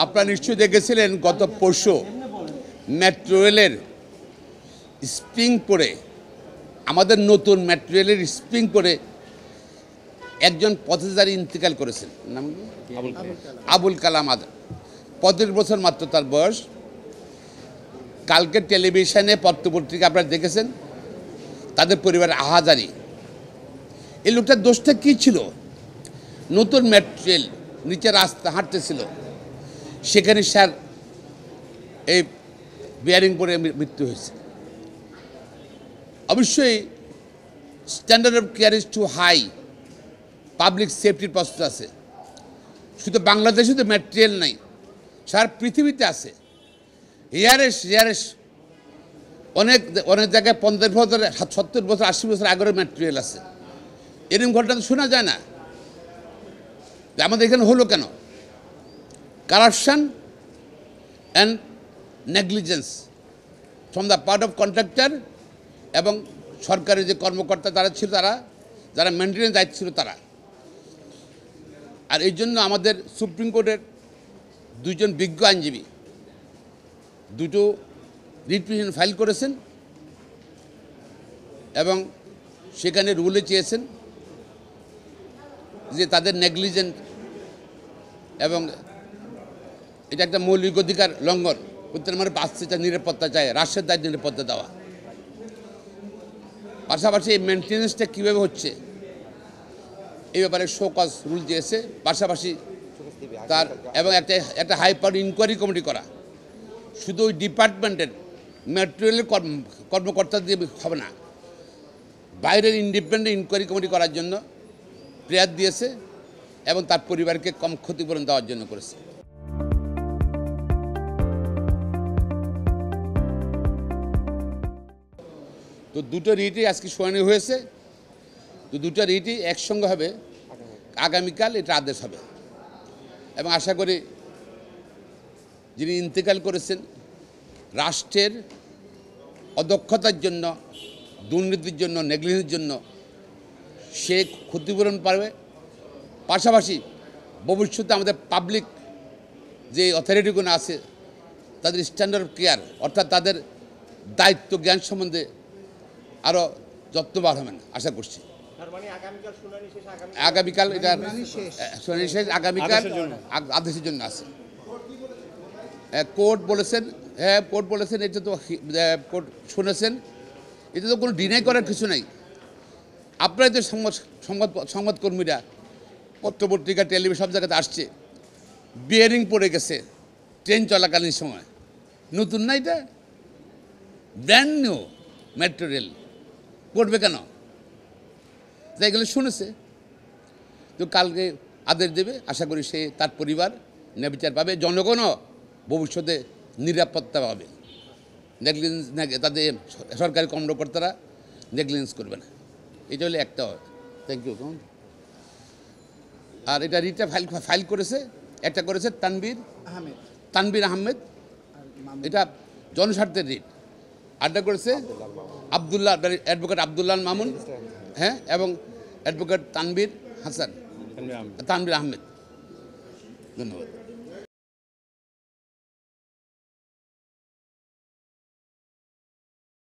আপনারা নিশ্চয়ই দেখেছিলেন গত পরশু মেট্রো রেলের স্প্রিং পড়ে আমাদের নতুন মেট্রো রেলের স্প্রিং পড়ে একজন পথচারী ইন্তেকাল করেছেন। নাম আবুল কালাম আজাদ, 35 বছর মাত্র তার বয়স। কালকে টেলিভিশনে পত্রপত্রিকা আপনারা দেখেছেন, তাদের পরিবারের আহাজারি। এই লোকটার দোষটা কী ছিল? নতুন মেট্রো রেল নিচে রাস্তা হাঁটতেছিল, সেখানে স্যার এই বিয়ারিং পরে মৃত্যু হয়েছে। অবশ্যই standard of care is too high, public সেফটির প্রশ্ন আছে। শুধু বাংলাদেশে তো মেট্রো রেল নাই, সারা পৃথিবীতে আছে। ইয়ারেস অনেক অনেক জায়গায় 50 বছর 70 বছর 80 বছর আগের মেট্রো রেল আছে। এরকম ঘটনা তো শোনা যায় না। আমাদের এখানে হলো কেন? Corruption and negligence from the part of contractor এবং সরকারের যে কর্মকর্তা যারা ছিল, যারা মেনটেন্যান্স দায়িত্ব ছিল তারা। আর এই জন্য আমাদের সুপ্রিম কোর্টের দুজন বিজ্ঞ আইনজীবী দুটো রিট পিটিশন ফাইল করেছেন এবং সেখানে রুলে চেয়েছেন যে তাদের নেগলিজেন্ট এবং এটা একটা মৌলিক অধিকার লঙ্ঘন করতে, মানে বাচ্চা নিরাপত্তা চায়, রাষ্ট্রের দায়িত্ব নিরাপত্তা দেওয়া। পাশাপাশি এই মেনটেন্যান্সটা কীভাবে হচ্ছে এই ব্যাপারে শোকজ রুল দিয়েছে। পাশাপাশি তার এবং একটা হাই পাওয়ার ইনকোয়ারি কমিটি করা। শুধু ওই ডিপার্টমেন্টের মেট্রো রেলের কর্মকর্তা দিয়ে হবে না, বাইরের ইন্ডিপেন্ডেন্ট ইনকোয়ারি কমিটি করার জন্য প্রেয়ার দিয়েছে এবং তার পরিবারকে কম ক্ষতিপূরণ দেওয়ার জন্য করেছে। তো দুটো রিটই আজকে শুনানি হয়েছে। তো দুটো রিটই একসঙ্গে হবে, আগামীকাল এটা আদেশ হবে এবং আশা করি যিনি ইন্তেকাল করেছেন রাষ্ট্রের অদক্ষতার জন্য, দুর্নীতির জন্য, নেগলিজেন্সের জন্য সে ক্ষতিপূরণ পাবে। পাশাপাশি ভবিষ্যতে আমাদের পাবলিক যে অথরিটিগুলো আছে তাদের স্ট্যান্ডার্ড অফ কেয়ার অর্থাৎ তাদের দায়িত্ব জ্ঞান সম্বন্ধে আরও যত্নবান হবেন আশা করছি। আগামীকাল এটা শুনানি শেষ, আগামীকাল আদেশের জন্য আছে। কোর্ট বলেছেন, হ্যাঁ কোর্ট বলেছেন, এটা তো কোর্ট শুনেছেন, এটা তো কোনো ডিনাই করার কিছু নাই। আপনারা যে সংবাদকর্মীরা পত্রপত্রিকা টেলিভিশন সব জায়গাতে আসছে, বিয়ারিং পড়ে গেছে ট্রেন চলাকালীন সময়, নতুন না, এটা ব্র্যান্ড নিউ মেট্রো রেল, পড়বে কেন? তাই গেলে শুনেছে। তো কালকে আদেশ দেবে, আশা করি সে তার পরিবার ন্যায় বিচার পাবে, জনগণও ভবিষ্যতে নিরাপত্তা পাবে। নেগলিজেন্স তাদের সরকারি কর্মকর্তারা নেগলিজেন্স করবে না, এটা হলে একটা। Thank you. আর এটা রিটটা ফাইল করেছে, একটা করেছে তানবীর আহমেদ, এটা জনস্বার্থের রিট। আরটা করেছে অ্যাডভোকেট আবদুল্লাহ মামুন, হ্যাঁ, এবং অ্যাডভোকেট তানবীর আহমেদ। ধন্যবাদ।